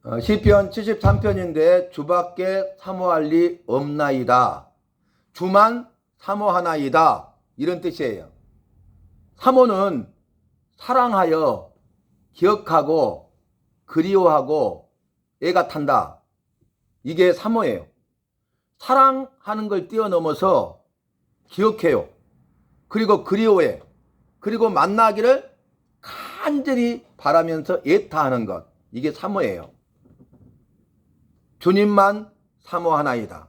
시편 73편인데 주밖에 사모할 리 없나이다. 주만 사모하나이다. 이런 뜻이에요. 사모는 사랑하여 기억하고 그리워하고 애가 탄다. 이게 사모예요. 사랑하는 걸 뛰어넘어서 기억해요. 그리고 그리워해. 그리고 만나기를 간절히 바라면서 애타하는 것. 이게 사모예요. 주님만 사모하나이다.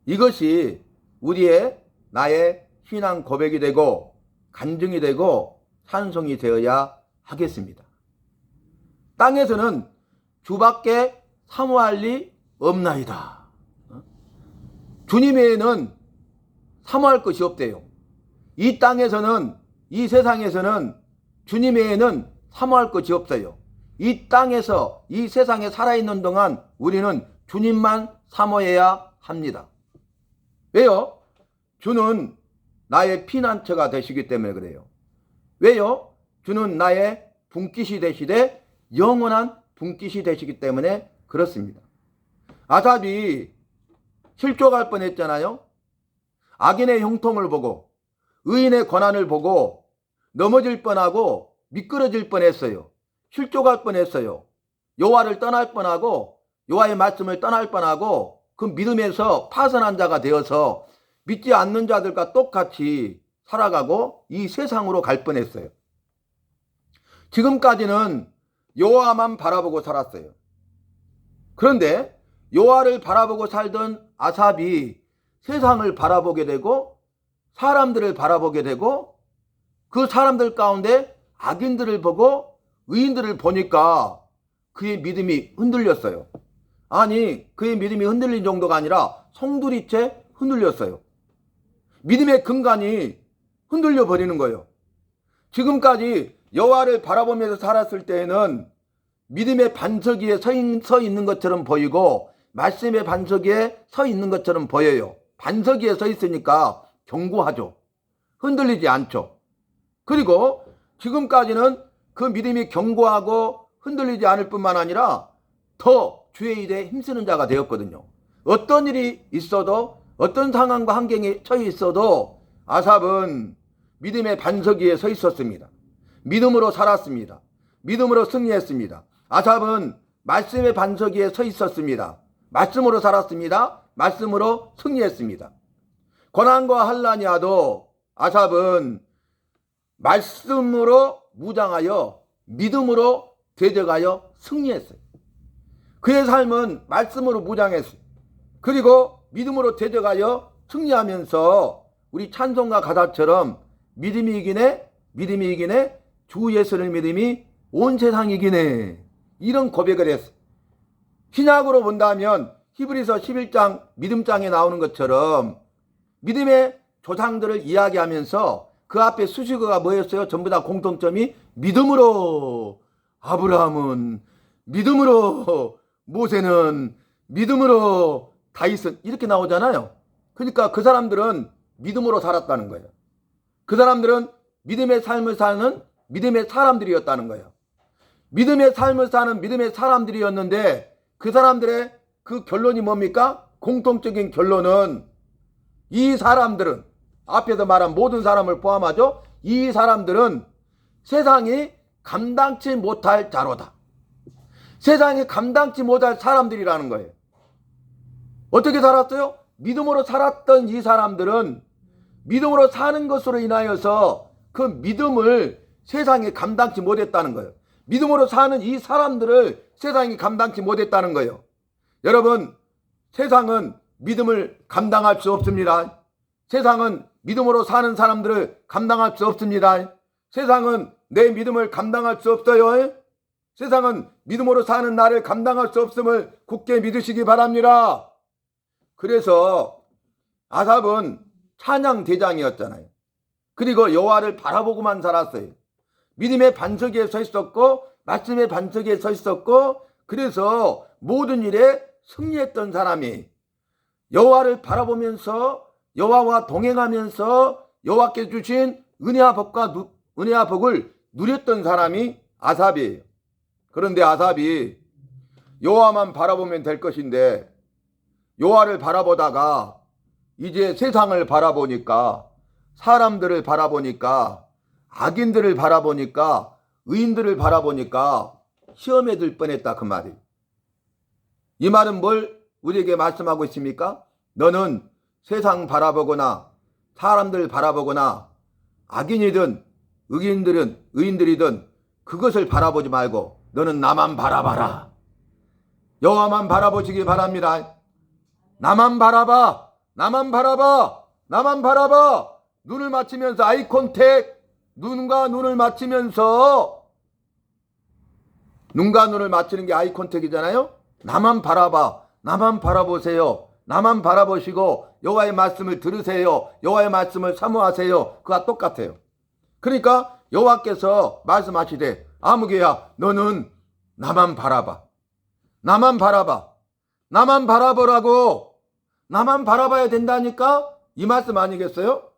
이것이 우리의 나의 신앙 고백이 되고 간증이 되고 찬송이 되어야 하겠습니다. 땅에서는 주밖에 사모할 리 없나이다. 주님 외에는 사모할 것이 없대요. 이 땅에서는, 이 세상에서는 주님 외에는 사모할 것이 없어요. 이 땅에서, 이 세상에 살아있는 동안 우리는 주님만 사모해야 합니다. 왜요? 주는 나의 피난처가 되시기 때문에 그래요. 왜요? 주는 나의 분깃이 되시되 영원한 분깃이 되시기 때문에 그렇습니다. 아삽이 실족할 뻔했잖아요. 악인의 형통을 보고 의인의 고난을 보고 넘어질 뻔하고 미끄러질 뻔했어요. 실족할 뻔했어요. 여호와를 떠날 뻔하고 여호와의 말씀을 떠날 뻔하고 그 믿음에서 파선한 자가 되어서 믿지 않는 자들과 똑같이 살아가고 이 세상으로 갈 뻔했어요. 지금까지는 여호와만 바라보고 살았어요. 그런데 여호와를 바라보고 살던 아삽이 세상을 바라보게 되고 사람들을 바라보게 되고 그 사람들 가운데 악인들을 보고 의인들을 보니까 그의 믿음이 흔들렸어요. 아니, 그의 믿음이 흔들린 정도가 아니라 송두리째 흔들렸어요. 믿음의 근간이 흔들려 버리는 거예요. 지금까지 여호와를 바라보면서 살았을 때에는 믿음의 반석 위에 서 있는 것처럼 보이고 말씀의 반석 위에 서 있는 것처럼 보여요. 반석 위에 서 있으니까 견고하죠. 흔들리지 않죠. 그리고 지금까지는 그 믿음이 견고하고 흔들리지 않을 뿐만 아니라 더 주의 일에 힘쓰는 자가 되었거든요. 어떤 일이 있어도 어떤 상황과 환경에 처해 있어도 아삽은 믿음의 반석 위에 서 있었습니다. 믿음으로 살았습니다. 믿음으로 승리했습니다. 아삽은 말씀의 반석 위에 서 있었습니다. 말씀으로 살았습니다. 말씀으로 승리했습니다. 고난과 환난이 와도 아삽은 말씀으로 무장하여 믿음으로 대적하여 승리했어요. 그의 삶은 말씀으로 무장했어요. 그리고 믿음으로 대적하여 승리하면서 우리 찬송가 가사처럼 믿음이 이기네, 믿음이 이기네, 주 예수를 믿음이 온 세상이 이기네, 이런 고백을 했어요. 신약으로 본다면 히브리서 11장 믿음장에 나오는 것처럼 믿음의 조상들을 이야기하면서 그 앞에 수식어가 뭐였어요? 전부 다 공통점이 믿음으로 아브라함은, 믿음으로 모세는, 믿음으로 다윗은, 이렇게 나오잖아요. 그러니까 그 사람들은 믿음으로 살았다는 거예요. 그 사람들은 믿음의 삶을 사는 믿음의 사람들이었다는 거예요. 믿음의 삶을 사는 믿음의 사람들이었는데 그 사람들의 그 결론이 뭡니까? 공통적인 결론은 이 사람들은, 앞에서 말한 모든 사람을 포함하죠. 이 사람들은 세상이 감당치 못할 자로다. 세상이 감당치 못할 사람들이라는 거예요. 어떻게 살았어요? 믿음으로 살았던 이 사람들은 믿음으로 사는 것으로 인하여서 그 믿음을 세상이 감당치 못했다는 거예요. 믿음으로 사는 이 사람들을 세상이 감당치 못했다는 거예요. 여러분, 세상은 믿음을 감당할 수 없습니다. 세상은 믿음으로 사는 사람들을 감당할 수 없습니다. 세상은 내 믿음을 감당할 수 없어요. 세상은 믿음으로 사는 나를 감당할 수 없음을 굳게 믿으시기 바랍니다. 그래서 아삽은 찬양 대장이었잖아요. 그리고 여호와를 바라보고만 살았어요. 믿음의 반석 위에 서 있었고 말씀의 반석 위에 서 있었고 그래서 모든 일에 승리했던 사람이 여호와를 바라보면서 여호와와 동행하면서 여호와께서 주신 은혜와 복을 누렸던 사람이 아삽이에요. 그런데 아삽이 여호와만 바라보면 될 것인데 여호와를 바라보다가 이제 세상을 바라보니까, 사람들을 바라보니까, 악인들을 바라보니까, 의인들을 바라보니까 시험에 들 뻔했다 그 말이에요. 이 말은 뭘 우리에게 말씀하고 있습니까? 너는 세상 바라보거나 사람들 바라보거나 악인이든 의인들이든 그것을 바라보지 말고 너는 나만 바라봐라. 여호와만 바라보시기 바랍니다. 나만 바라봐. 나만 바라봐. 나만 바라봐. 눈을 맞추면서 아이 컨택. 눈과 눈을 맞추면서, 눈과 눈을 맞추는 게 아이 컨택이잖아요. 나만 바라봐. 나만 바라보세요. 나만 바라보시고 여호와의 말씀을 들으세요. 여호와의 말씀을 사모하세요. 그와 똑같아요. 그러니까 여호와께서 말씀하시되 아무개야 너는 나만 바라봐. 나만 바라봐. 나만 바라보라고. 나만 바라봐야 된다니까? 이 말씀 아니겠어요?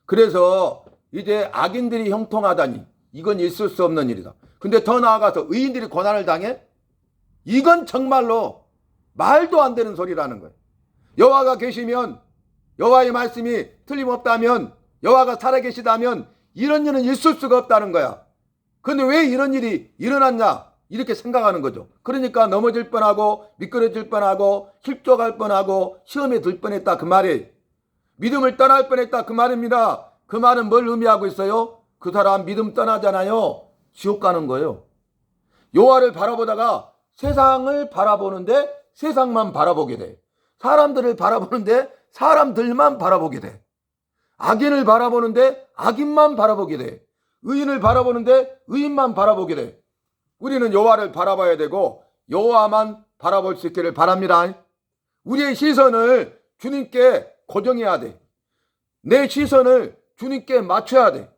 그래서 이제 악인들이 형통하다니 이건 있을 수 없는 일이다. 근데 더 나아가서 의인들이 고난을 당해? 이건 정말로 말도 안 되는 소리라는 거예요. 여호와가 계시면, 여호와의 말씀이 틀림없다면, 여호와가 살아계시다면 이런 일은 있을 수가 없다는 거야. 근데 왜 이런 일이 일어났냐? 이렇게 생각하는 거죠. 그러니까 넘어질 뻔하고 미끄러질 뻔하고 실족할 뻔하고 시험에 들 뻔했다 그 말이에요. 믿음을 떠날 뻔했다 그 말입니다. 그 말은 뭘 의미하고 있어요? 그 사람 믿음 떠나잖아요. 지옥 가는 거예요. 여호와를 바라보다가 세상을 바라보는데 세상만 바라보게 돼. 사람들을 바라보는데 사람들만 바라보게 돼. 악인을 바라보는데 악인만 바라보게 돼. 의인을 바라보는데 의인만 바라보게 돼. 우리는 여호와를 바라봐야 되고 여호와만 바라볼 수 있기를 바랍니다. 우리의 시선을 주님께 고정해야 돼. 내 시선을 주님께 맞춰야 돼.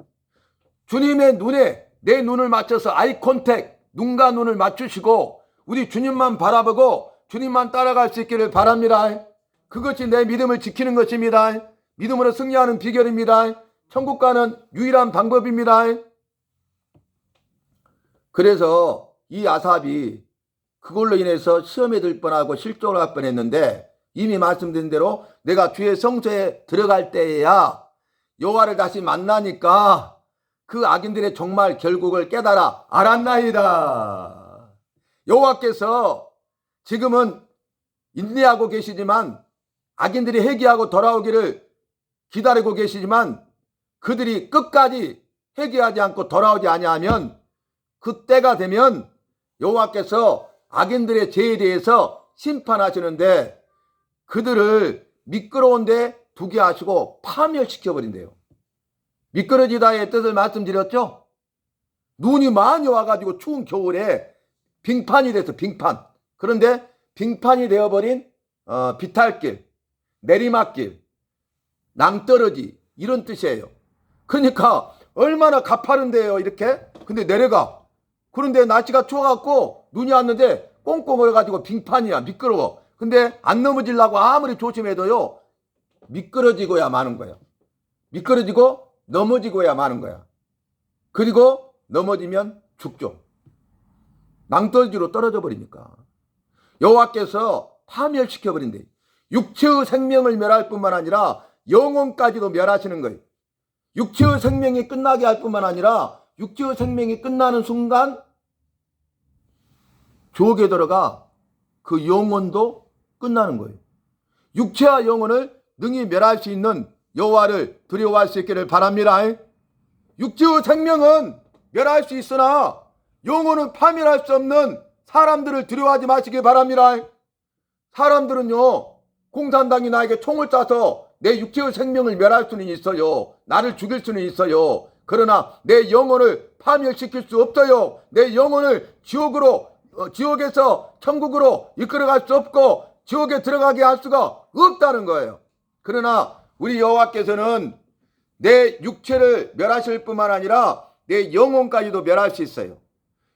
주님의 눈에 내 눈을 맞춰서 아이 컨택, 눈과 눈을 맞추시고 우리 주님만 바라보고 주님만 따라갈 수 있기를 바랍니다. 그것이 내 믿음을 지키는 것입니다. 믿음으로 승리하는 비결입니다. 천국 가는 유일한 방법입니다. 그래서 이 아삽이 그걸로 인해서 시험에 들 뻔하고 실족을 할 뻔했는데 이미 말씀드린 대로 내가 주의 성소에 들어갈 때에야 여호와를 다시 만나니까 그 악인들의 정말 결국을 깨달아 알았나이다. 여호와께서 지금은 인내하고 계시지만 악인들이 회개하고 돌아오기를 기다리고 계시지만 그들이 끝까지 회개하지 않고 돌아오지 아니하면 그 때가 되면 여호와께서 악인들의 죄에 대해서 심판하시는데 그들을 미끄러운 데 두게 하시고 파멸시켜버린대요. 미끄러지다의 뜻을 말씀드렸죠? 눈이 많이 와가지고 추운 겨울에 빙판이 돼서 빙판. 그런데 빙판이 되어버린 비탈길, 내리막길, 낭떠러지 이런 뜻이에요. 그러니까 얼마나 가파른데요 이렇게. 근데 내려가. 그런데 날씨가 추워갖고 눈이 왔는데 꽁꽁 얼어가지고 빙판이야. 미끄러워. 근데 안 넘어지려고 아무리 조심해도요 미끄러지고야 마는 거예요. 미끄러지고 넘어지고야 마는 거야. 그리고 넘어지면 죽죠. 낭떠러지로 떨어져 버리니까. 여호와께서 파멸시켜버린대. 육체의 생명을 멸할 뿐만 아니라 영혼까지도 멸하시는 거예요. 육체의 생명이 끝나게 할 뿐만 아니라 육체의 생명이 끝나는 순간 지옥에 들어가 그 영혼도 끝나는 거예요. 육체와 영혼을 능히 멸할 수 있는 여호와를 두려워할 수 있기를 바랍니다. 육체의 생명은 멸할 수 있으나 영혼은 파멸할 수 없는 사람들을 두려워하지 마시기 바랍니다. 사람들은요 공산당이 나에게 총을 쏴서 내 육체의 생명을 멸할 수는 있어요. 나를 죽일 수는 있어요. 그러나 내 영혼을 파멸시킬 수 없어요. 내 영혼을 지옥에서 천국으로 이끌어갈 수 없고 지옥에 들어가게 할 수가 없다는 거예요. 그러나 우리 여호와께서는 내 육체를 멸하실 뿐만 아니라 내 영혼까지도 멸할 수 있어요.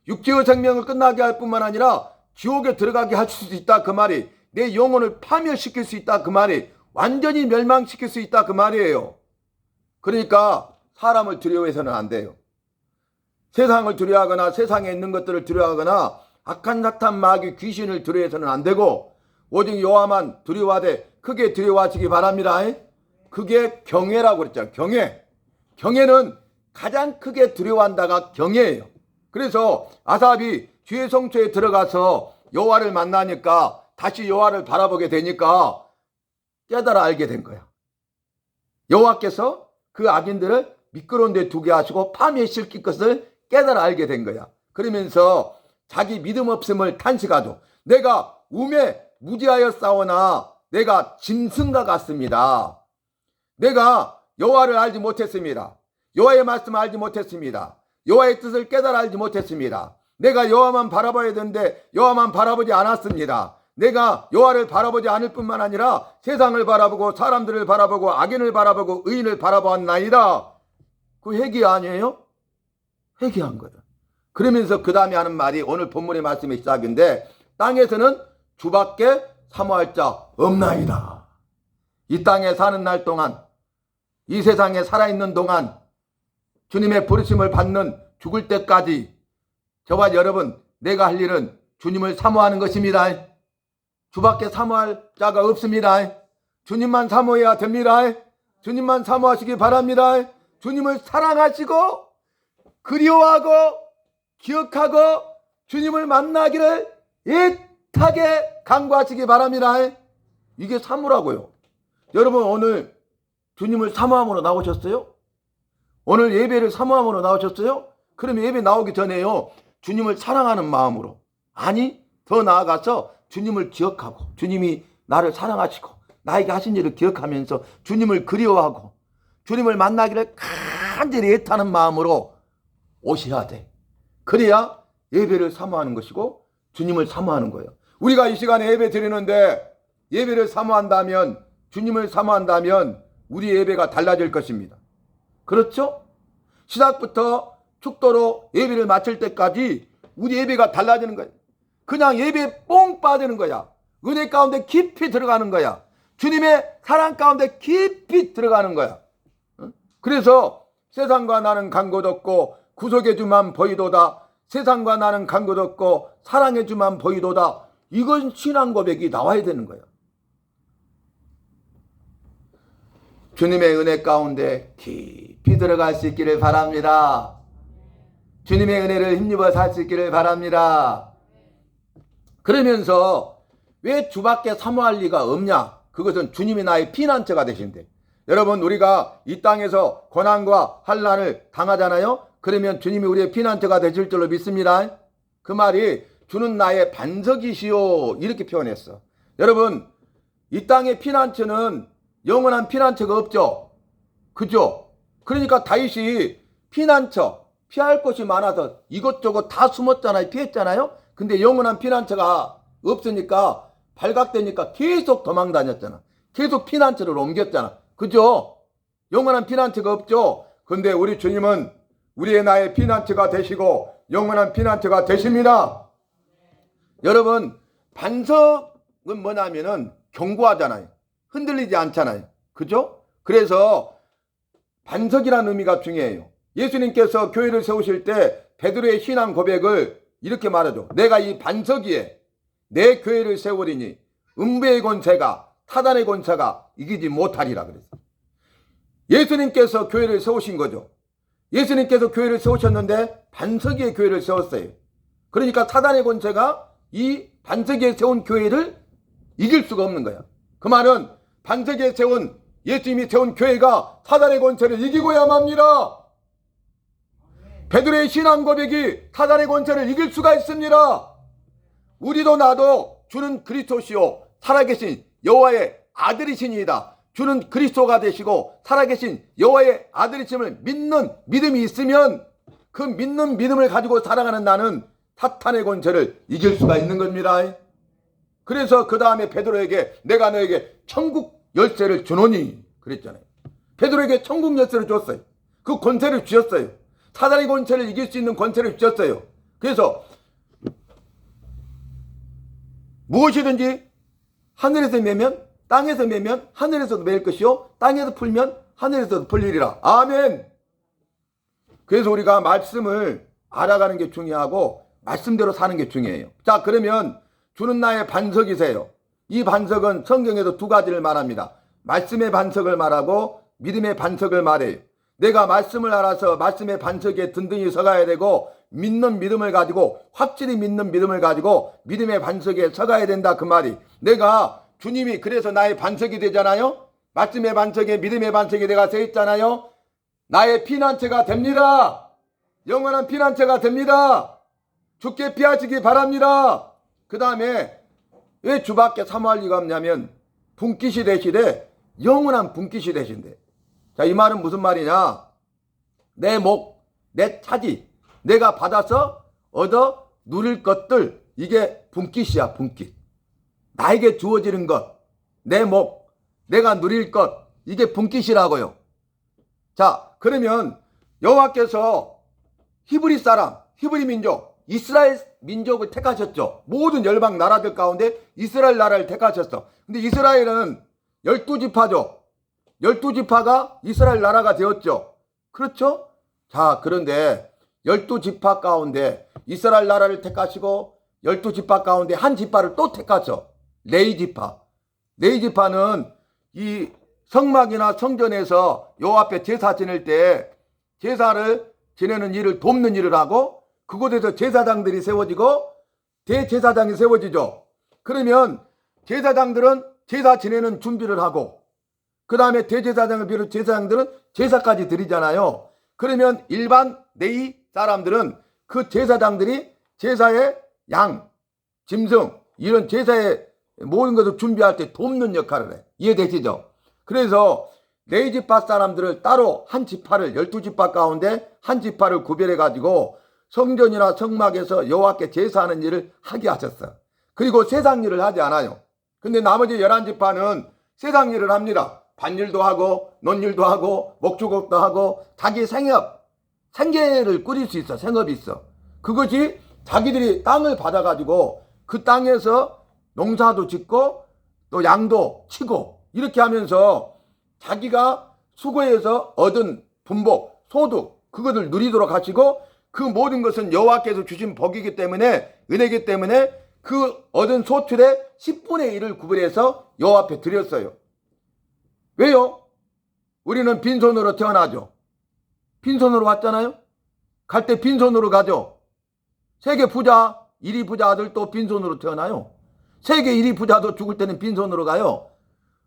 육체의 생명을 끝나게 할 뿐만 아니라 지옥에 들어가게 할 수 있다 그 말이, 내 영혼을 파멸시킬 수 있다 그 말이, 완전히 멸망시킬 수 있다 그 말이에요. 그러니까 사람을 두려워해서는 안 돼요. 세상을 두려워하거나 세상에 있는 것들을 두려워하거나 악한 사탄 마귀 귀신을 두려워해서는 안 되고 오직 여호와만 두려워하되 크게 두려워하시기 바랍니다. 그게 경외라고 그랬잖아요. 경외는 가장 크게 두려워한다가 경외예요. 그래서 아삽이 주의 성소에 들어가서 여호와를 만나니까 다시 여호와를 바라보게 되니까 깨달아 알게 된 거야. 여호와께서 그 악인들을 미끄러운 데 두게 하시고 파멸에 실킬 것을 깨달아 알게 된 거야. 그러면서 자기 믿음 없음을 탄식하죠. 내가 우매 무지하여 싸우나 내가 짐승과 같습니다. 내가 여호와를 알지 못했습니다. 여호와의 말씀을 알지 못했습니다. 여호와의 뜻을 깨달아 알지 못했습니다. 내가 여호와만 바라봐야 되는데 여호와만 바라보지 않았습니다. 내가 여호와를 바라보지 않을 뿐만 아니라 세상을 바라보고 사람들을 바라보고 악인을 바라보고 의인을 바라보았나이다. 그 회개 아니에요? 회개한 거예요. 그러면서 그 다음에 하는 말이 오늘 본문의 말씀의 시작인데 땅에서는 주밖에 사모할 자 없나이다. 이 땅에 사는 날 동안 이 세상에 살아있는 동안 주님의 부르심을 받는 죽을 때까지 저와 여러분 내가 할 일은 주님을 사모하는 것입니다. 주밖에 사모할 자가 없습니다. 주님만 사모해야 됩니다. 주님만 사모하시기 바랍니다. 주님을 사랑하시고 그리워하고 기억하고 주님을 만나기를 애타게 간구하시기 바랍니다. 이게 사모라고요. 여러분 오늘 주님을 사모함으로 나오셨어요? 오늘 예배를 사모함으로 나오셨어요? 그러면 예배 나오기 전에요 주님을 사랑하는 마음으로, 아니 더 나아가서 주님을 기억하고 주님이 나를 사랑하시고 나에게 하신 일을 기억하면서 주님을 그리워하고 주님을 만나기를 간절히 애타는 마음으로 오셔야 돼. 그래야 예배를 사모하는 것이고 주님을 사모하는 거예요. 우리가 이 시간에 예배 드리는데 예배를 사모한다면, 주님을 사모한다면 우리 예배가 달라질 것입니다. 그렇죠? 시작부터 축도로 예배를 마칠 때까지 우리 예배가 달라지는 거예요. 그냥 예배에 뽕 빠지는 거야. 은혜 가운데 깊이 들어가는 거야. 주님의 사랑 가운데 깊이 들어가는 거야. 그래서 세상과 나는 간 곳 없고 구속의 주만 보이도다. 세상과 나는 간 곳 없고 사랑의 주만 보이도다. 이건 신앙 고백이 나와야 되는 거야. 주님의 은혜 가운데 깊이 들어갈 수 있기를 바랍니다. 주님의 은혜를 힘입어 살 수 있기를 바랍니다. 그러면서 왜 주밖에 사모할 리가 없냐? 그것은 주님이 나의 피난처가 되신대. 여러분 우리가 이 땅에서 고난과 환난을 당하잖아요. 그러면 주님이 우리의 피난처가 되실 줄로 믿습니다. 그 말이 주는 나의 반석이시오 이렇게 표현했어. 여러분 이 땅의 피난처는 영원한 피난처가 없죠. 그죠? 그러니까 다윗이 피난처, 피할 곳이 많아서 이것저것 다 숨었잖아요. 피했잖아요. 근데 영원한 피난처가 없으니까 발각되니까 계속 도망 다녔잖아. 계속 피난처를 옮겼잖아. 그죠? 영원한 피난처가 없죠. 근데 우리 주님은 우리의 나의 피난처가 되시고 영원한 피난처가 되십니다. 여러분 반석은 뭐냐면은 견고하잖아요. 흔들리지 않잖아요. 그죠? 그래서 반석이라는 의미가 중요해요. 예수님께서 교회를 세우실 때 베드로의 신앙 고백을 이렇게 말하죠. 내가 이 반석 위에 내 교회를 세우리니 음부의 권세가 사단의 권세가 이기지 못하리라 그랬어요. 예수님께서 교회를 세우신 거죠. 예수님께서 교회를 세우셨는데 반석 위에 교회를 세웠어요. 그러니까 사단의 권세가 이 반석 위에 세운 교회를 이길 수가 없는 거야. 그 말은 반석 위에 세운 예수님이 세운 교회가 사단의 권세를 이기고야 맙니다. 베드로의 신앙 고백이 사단의 권세를 이길 수가 있습니다. 우리도 나도 주는 그리스도시요 살아계신 여호와의 아들이시니이다. 주는 그리스도가 되시고 살아계신 여호와의 아들이심을 믿는 믿음이 있으면 그 믿는 믿음을 가지고 살아가는 나는 사탄의 권세를 이길 수가 있는 겁니다. 그래서 그 다음에 베드로에게 내가 너에게 천국 열쇠를 주노니 그랬잖아요. 베드로에게 천국 열쇠를 줬어요. 그 권세를 주셨어요. 사단의 권세를 이길 수 있는 권세를 주셨어요. 그래서 무엇이든지 하늘에서 매면 땅에서 매면 하늘에서도 매일 것이요 땅에서 풀면 하늘에서도 풀리리라. 아멘. 그래서 우리가 말씀을 알아가는 게 중요하고 말씀대로 사는 게 중요해요. 자, 그러면 주는 나의 반석이세요. 이 반석은 성경에도 두 가지를 말합니다. 말씀의 반석을 말하고 믿음의 반석을 말해요. 내가 말씀을 알아서 말씀의 반석에 든든히 서가야 되고, 믿는 믿음을 가지고, 확실히 믿는 믿음을 가지고 믿음의 반석에 서가야 된다, 그 말이. 내가 주님이 그래서 나의 반석이 되잖아요. 말씀의 반석에 믿음의 반석에 내가 서 있잖아요. 나의 피난처가 됩니다. 영원한 피난처가 됩니다. 주께 피하시기 바랍니다. 그 다음에 왜 주밖에 사모할 리가 없냐면 분깃이 되시되 영원한 분깃이 되신대. 자, 이 말은 무슨 말이냐? 내 목, 내 차지, 내가 받아서 얻어 누릴 것들, 이게 분깃이야, 분깃. 나에게 주어지는 것, 내 목, 내가 누릴 것, 이게 분깃이라고요. 자, 그러면 여호와께서 히브리 사람, 히브리 민족, 이스라엘 민족을 택하셨죠. 모든 열방 나라들 가운데 이스라엘 나라를 택하셨어. 근데 이스라엘은 12지파죠. 12지파가 이스라엘 나라가 되었죠. 그렇죠? 자, 그런데 12지파 가운데 이스라엘 나라를 택하시고 12지파 가운데 한 지파를 또 택하죠. 레위지파. 레위지파는 이 성막이나 성전에서 여호와 앞에 제사 지낼 때 제사를 지내는 일을 돕는 일을 하고, 그곳에서 제사장들이 세워지고 대제사장이 세워지죠. 그러면 제사장들은 제사 지내는 준비를 하고, 그 다음에 대제사장을 비롯 제사장들은 제사까지 드리잖아요. 그러면 일반 레위 사람들은 그 제사장들이 제사의 양, 짐승, 이런 제사의 모든 것을 준비할 때 돕는 역할을 해. 이해되시죠? 그래서 레위지파 사람들을 따로 한 지파를, 12지파 가운데 한 지파를 구별해 가지고 성전이나 성막에서 여호와께 제사하는 일을 하게 하셨어. 그리고 세상 일을 하지 않아요. 근데 나머지 11지파는 세상 일을 합니다. 밭일도 하고 논일도 하고 목축업도 하고 자기 생계를 꾸릴 수 있어. 생업이 있어. 그것이 자기들이 땅을 받아가지고 그 땅에서 농사도 짓고 또 양도 치고 이렇게 하면서 자기가 수고해서 얻은 분복, 소득, 그것을 누리도록 하시고, 그 모든 것은 여호와께서 주신 복이기 때문에, 은혜이기 때문에 그 얻은 소출의 10분의 1을 구별해서 여호와 앞에 드렸어요. 왜요? 우리는 빈손으로 태어나죠. 빈손으로 왔잖아요. 갈 때 빈손으로 가죠. 세계 부자, 1위 부자 아들도 빈손으로 태어나요. 세계 1위 부자도 죽을 때는 빈손으로 가요.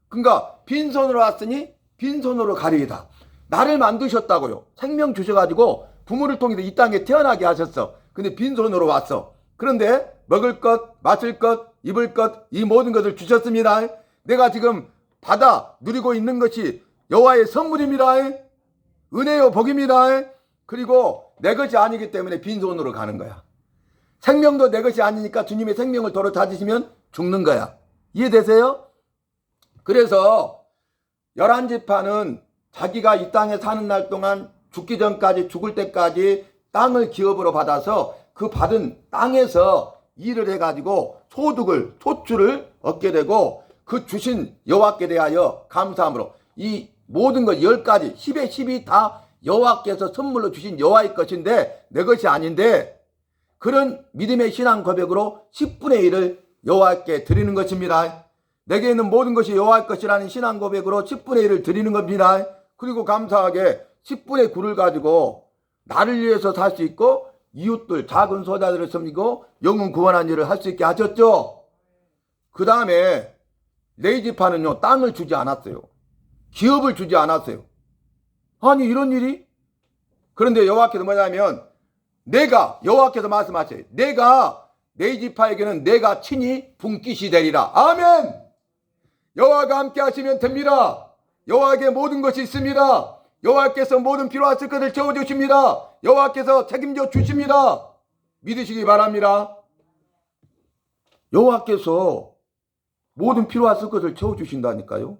그러니까 빈손으로 왔으니 빈손으로 가리이다. 나를 만드셨다고요. 생명 주셔가지고 부모를 통해서 이 땅에 태어나게 하셨어. 근데 빈손으로 왔어. 그런데 먹을 것, 마실 것, 입을 것, 이 모든 것을 주셨습니다. 내가 지금 받아 누리고 있는 것이 여호와의 선물입니다. 은혜요 복입니다. 그리고 내 것이 아니기 때문에 빈손으로 가는 거야. 생명도 내 것이 아니니까 주님의 생명을 도로 찾으시면 죽는 거야. 이해되세요? 그래서 11지파는 자기가 이 땅에 사는 날 동안 죽기 전까지, 죽을 때까지 땅을 기업으로 받아서 그 받은 땅에서 일을 해가지고 소득을, 소출을 얻게 되고, 그 주신 여호와께 대하여 감사함으로 이 모든 것 10가지 10에 10이 다 여호와께서 선물로 주신 여호와의 것인데 내 것이 아닌데, 그런 믿음의 신앙 고백으로 10분의 1을 여호와께 드리는 것입니다. 내게 있는 모든 것이 여호와의 것이라는 신앙 고백으로 10분의 1을 드리는 겁니다. 그리고 감사하게 10분의 9를 가지고 나를 위해서 살 수 있고 이웃들, 작은 소자들을 섬기고 영혼 구원한 일을 할 수 있게 하셨죠. 그 다음에 레위지파는요, 땅을 주지 않았어요. 기업을 주지 않았어요. 아니, 이런 일이? 그런데 여호와께서 뭐냐면, 여호와께서 말씀하세요. 내가 레위지파에게는 내가 친히 분깃이 되리라. 아멘. 여호와가 함께 하시면 됩니다. 여호와에게 모든 것이 있습니다. 여호와께서 모든 필요하실 것을 채워주십니다. 여호와께서 책임져 주십니다. 믿으시기 바랍니다. 여호와께서 모든 필요하실 것을 채워주신다니까요.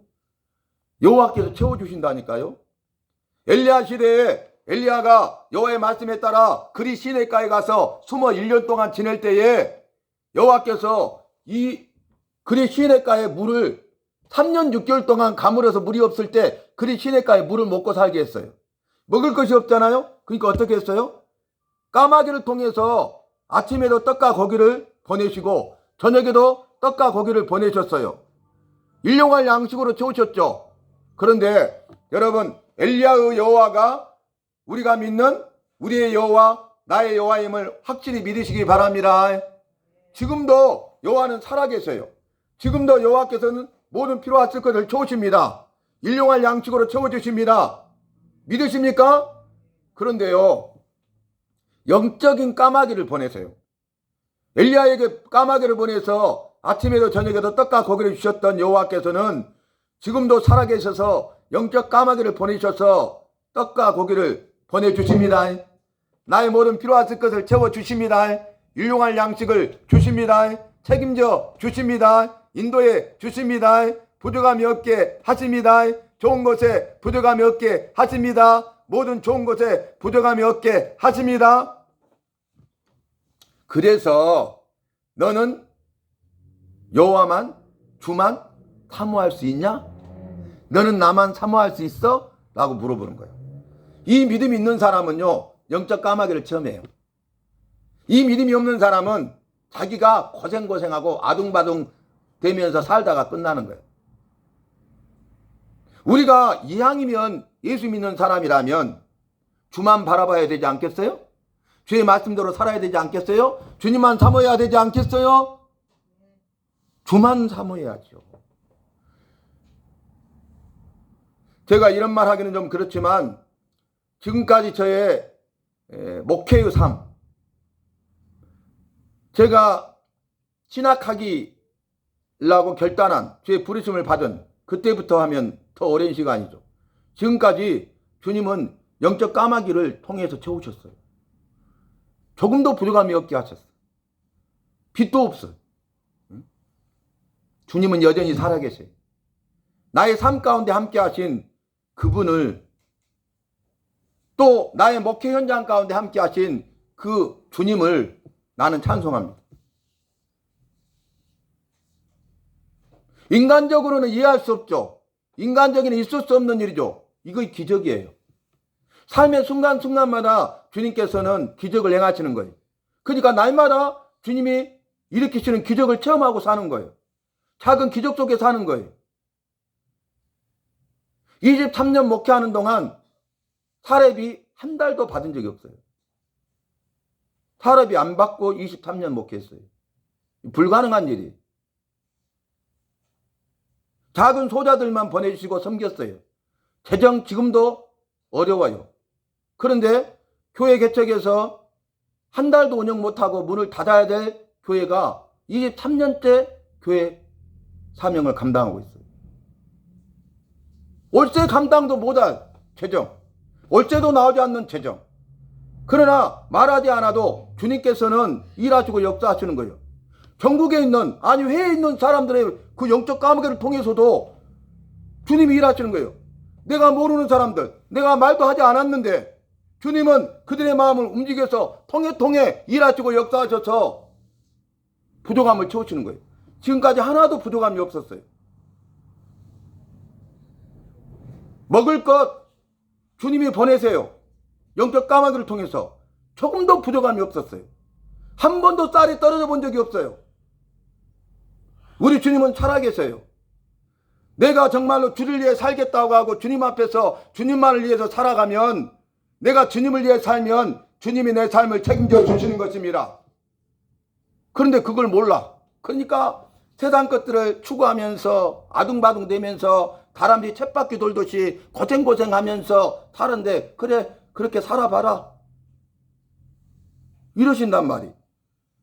여호와께서 채워주신다니까요. 엘리야 시대에 엘리야가 여호와의 말씀에 따라 그리 시내가에 가서 숨어 1년 동안 지낼 때에 여호와께서 이 그리 시내가에 물을 3년 6개월 동안 가물어서 물이 없을 때 그리 시내가에 물을 먹고 살게 했어요. 먹을 것이 없잖아요. 그러니까 어떻게 했어요? 까마귀를 통해서 아침에도 떡과 고기를 보내시고 저녁에도 떡과 고기를 보내셨어요. 일용할 양식으로 채우셨죠. 그런데 여러분, 엘리야의 여호와가 우리가 믿는 우리의 여호와, 나의 여호와임을 확실히 믿으시기 바랍니다. 지금도 여호와는 살아계세요. 지금도 여호와께서는 모든 필요하실 것을 채우십니다. 일용할 양식으로 채워주십니다. 믿으십니까? 그런데요, 영적인 까마귀를 보내세요. 엘리야에게 까마귀를 보내서 아침에도 저녁에도 떡과 고기를 주셨던 여호와께서는 지금도 살아계셔서 영적 까마귀를 보내셔서 떡과 고기를 보내주십니다. 나의 모든 필요하실 것을 채워주십니다. 일용할 양식을 주십니다. 책임져 주십니다. 인도해 주십니다. 부족함이 없게 하십니다. 좋은 것에 부족함이 없게 하십니다. 모든 좋은 것에 부족함이 없게 하십니다. 그래서 너는 여호와만, 주만 사모할 수 있냐? 너는 나만 사모할 수 있어? 라고 물어보는 거예요. 이 믿음이 있는 사람은요, 영적 까마귀를 체험해요. 이 믿음이 없는 사람은 자기가 고생하고 아둥바둥 되면서 살다가 끝나는 거예요. 우리가 이왕이면 예수 믿는 사람이라면 주만 바라봐야 되지 않겠어요? 주의 말씀대로 살아야 되지 않겠어요? 주님만 사모해야 되지 않겠어요? 주만 사모해야죠. 제가 이런 말 하기는 좀 그렇지만 지금까지 저의 목회의 삶, 제가 신학하기라고 결단한 주의 부르심을 받은 그때부터 하면 더 오랜 시간이죠. 지금까지 주님은 영적 까마귀를 통해서 채우셨어요. 조금도 부족함이 없게 하셨어요. 빚도 없어요. 주님은 여전히 살아계세요. 나의 삶 가운데 함께 하신 그분을, 또 나의 목회 현장 가운데 함께 하신 그 주님을 나는 찬송합니다. 인간적으로는 이해할 수 없죠. 인간적으로는 있을 수 없는 일이죠. 이거 기적이에요. 삶의 순간순간마다 주님께서는 기적을 행하시는 거예요. 그러니까 날마다 주님이 일으키시는 기적을 체험하고 사는 거예요. 작은 기적 속에 사는 거예요. 23년 목회하는 동안 사례비 한 달도 받은 적이 없어요. 사례비 안 받고 23년 목회했어요. 불가능한 일이에요. 작은 소자들만 보내주시고 섬겼어요. 재정 지금도 어려워요. 그런데 교회 개척해서 한 달도 운영 못하고 문을 닫아야 될 교회가 23년째 교회 사명을 감당하고 있어요. 월세 감당도 못할 재정, 월세도 나오지 않는 재정. 그러나 말하지 않아도 주님께서는 일하시고 역사하시는 거예요. 전국에 있는, 아니 해외에 있는 사람들의 그 영적 까마귀를 통해서도 주님이 일하시는 거예요. 내가 모르는 사람들, 내가 말도 하지 않았는데 주님은 그들의 마음을 움직여서 통해 일하시고 역사하셔서 부족함을 채우시는 거예요. 지금까지 하나도 부족함이 없었어요. 먹을 것 주님이 보내세요. 영적 까마귀를 통해서 조금도 부족함이 없었어요. 한 번도 쌀이 떨어져 본 적이 없어요. 우리 주님은 살아계세요. 내가 정말로 주를 위해 살겠다고 하고 주님 앞에서 주님만을 위해서 살아가면, 내가 주님을 위해 살면 주님이 내 삶을 책임져 주시는 것입니다. 그런데 그걸 몰라. 그러니까 세상 것들을 추구하면서 아둥바둥 되면서 다람쥐 쳇바퀴 돌듯이 고생하면서 사는데, 그래 그렇게 살아봐라 이러신단 말이.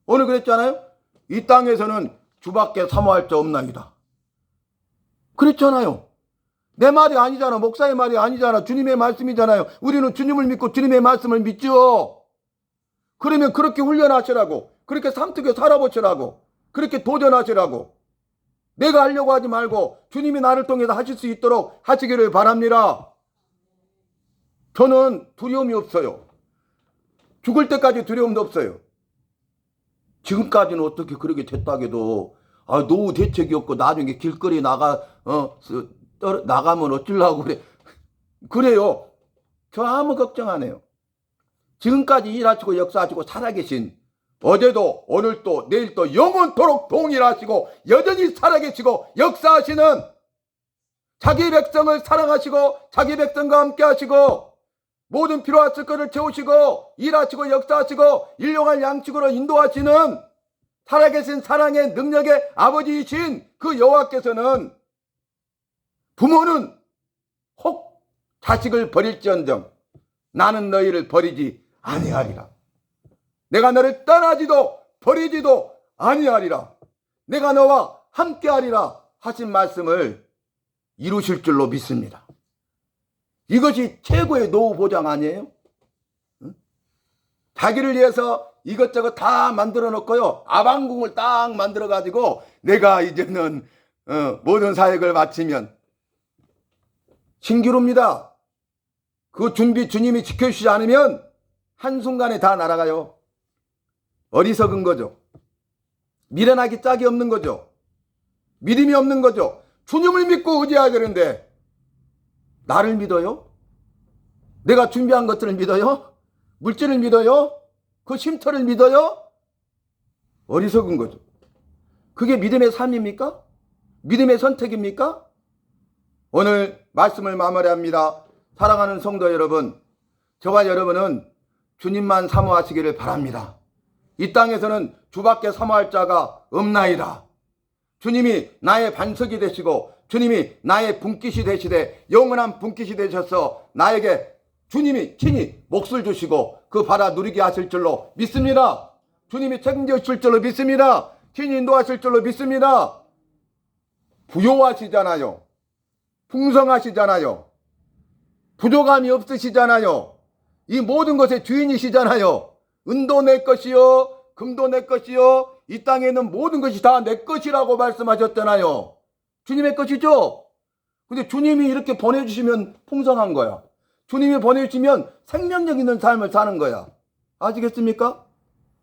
오늘 그랬잖아요. 이 땅에서는 주밖에 사모할 자 없나이다. 그랬잖아요. 내 말이 아니잖아. 목사의 말이 아니잖아. 주님의 말씀이잖아요. 우리는 주님을 믿고 주님의 말씀을 믿죠. 그러면 그렇게 훈련하시라고, 그렇게 삼투게 살아보시라고, 그렇게 도전하시라고. 내가 하려고 하지 말고 주님이 나를 통해서 하실 수 있도록 하시기를 바랍니다. 저는 두려움이 없어요. 죽을 때까지 두려움도 없어요. 지금까지는 어떻게 그렇게 됐다게도 노후 대책이 없고 나중에 길거리 나가면 어쩌려고 그래. 그래요. 저 아무 걱정 안 해요. 지금까지 일하시고 역사하시고 살아계신 어제도 오늘도 내일도 영원토록 동일하시고 여전히 살아계시고 역사하시는 자기 백성을 사랑하시고 자기 백성과 함께 하시고 모든 필요하실 것을 채우시고 일하시고 역사하시고 일용할 양식으로 인도하시는 살아계신 사랑의 능력의 아버지이신 그 여호와께서는 부모는 혹 자식을 버릴지언정 나는 너희를 버리지 아니하리라. 내가 너를 떠나지도 버리지도 아니하리라. 내가 너와 함께하리라 하신 말씀을 이루실 줄로 믿습니다. 이것이 최고의 노후 보장 아니에요? 응? 자기를 위해서 이것저것 다 만들어 놓고요. 아방궁을 딱 만들어 가지고 내가 이제는 모든 사역을 마치면 신기루입니다. 그 준비 주님이 지켜주시지 않으면 한순간에 다 날아가요. 어리석은 거죠. 미련하기 짝이 없는 거죠. 믿음이 없는 거죠. 주님을 믿고 의지해야 되는데 나를 믿어요? 내가 준비한 것들을 믿어요? 물질을 믿어요? 그 쉼터를 믿어요? 어리석은 거죠. 그게 믿음의 삶입니까? 믿음의 선택입니까? 오늘 말씀을 마무리합니다. 사랑하는 성도 여러분, 저와 여러분은 주님만 사모하시기를 바랍니다. 이 땅에서는 주밖에 사모할 자가 없나이다. 주님이 나의 반석이 되시고 주님이 나의 분깃이 되시되 영원한 분깃이 되셔서 나에게 주님이 친히 몫을 주시고 그 바라 누리게 하실 줄로 믿습니다. 주님이 책임져 주실 줄로 믿습니다. 친히 인도하실 줄로 믿습니다. 부요하시잖아요. 풍성하시잖아요. 부족함이 없으시잖아요. 이 모든 것의 주인이시잖아요. 은도 내 것이요 금도 내 것이요 이 땅에 있는 모든 것이 다 내 것이라고 말씀하셨잖아요. 주님의 것이죠. 근데 주님이 이렇게 보내주시면 풍성한 거야. 주님이 보내주시면 생명력 있는 삶을 사는 거야. 아시겠습니까?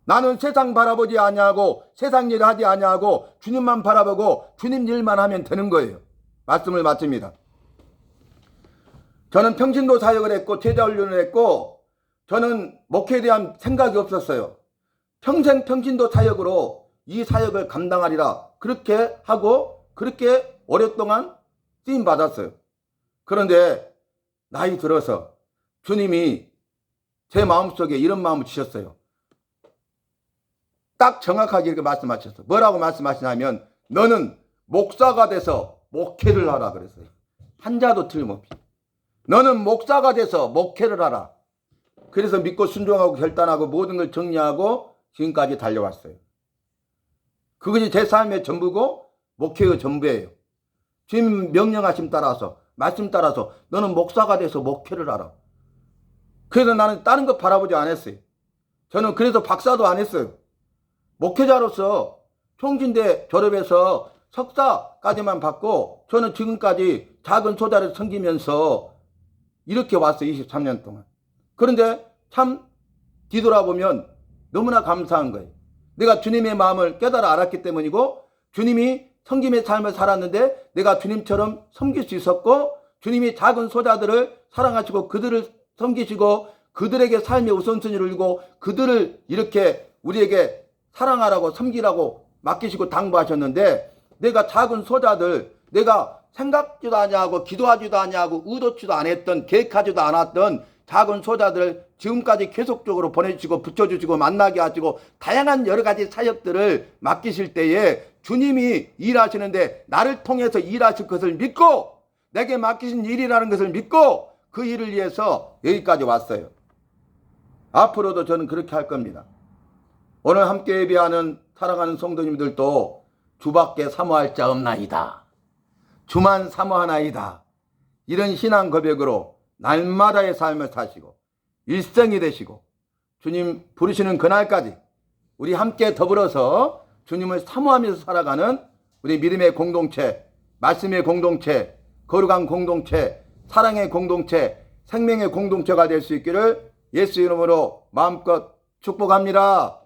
나는 세상 바라보지 아니하고 세상 일 하지 아니하고 주님만 바라보고 주님 일만 하면 되는 거예요. 말씀을 마칩니다. 저는 평신도 사역을 했고 제자 훈련을 했고 저는 목회에 대한 생각이 없었어요. 평생 평신도 사역으로 이 사역을 감당하리라 그렇게 하고 그렇게 오랫동안 쓰임 받았어요. 그런데 나이 들어서 주님이 제 마음속에 이런 마음을 주셨어요. 딱 정확하게 이렇게 말씀하셨어요. 뭐라고 말씀하시냐면 너는 목사가 돼서 목회를 하라 그랬어요. 한자도 틀림없이. 너는 목사가 돼서 목회를 하라. 그래서 믿고 순종하고 결단하고 모든 걸 정리하고 지금까지 달려왔어요. 그것이 제 삶의 전부고 목회의 전부예요. 주님 명령하심 따라서 말씀 따라서 너는 목사가 돼서 목회를 하라. 그래서 나는 다른 거 바라보지 않았어요. 저는 그래서 박사도 안 했어요. 목회자로서 총진대 졸업해서 석사까지만 받고 저는 지금까지 작은 소자를 섬기면서 이렇게 왔어요. 23년 동안. 그런데 참 뒤돌아보면 너무나 감사한 거예요. 내가 주님의 마음을 깨달아 알았기 때문이고 주님이 섬김의 삶을 살았는데 내가 주님처럼 섬길 수 있었고 주님이 작은 소자들을 사랑하시고 그들을 섬기시고 그들에게 삶의 우선순위를 주고 그들을 이렇게 우리에게 사랑하라고 섬기라고 맡기시고 당부하셨는데 내가 작은 소자들 내가 생각지도 아니하고 기도하지도 아니하고 의도치도 않았던 계획하지도 않았던 작은 소자들을 지금까지 계속적으로 보내주시고 붙여주시고 만나게 하시고 다양한 여러 가지 사역들을 맡기실 때에 주님이 일하시는데 나를 통해서 일하실 것을 믿고 내게 맡기신 일이라는 것을 믿고 그 일을 위해서 여기까지 왔어요. 앞으로도 저는 그렇게 할 겁니다. 오늘 함께 예배하는 사랑하는 성도님들도 주밖에 사모할 자 없나이다. 주만 사모하나이다. 이런 신앙 고백으로 날마다의 삶을 사시고 일생이 되시고 주님 부르시는 그날까지 우리 함께 더불어서 주님을 사모하면서 살아가는 우리 믿음의 공동체, 말씀의 공동체, 거룩한 공동체, 사랑의 공동체, 생명의 공동체가 될 수 있기를 예수 이름으로 마음껏 축복합니다.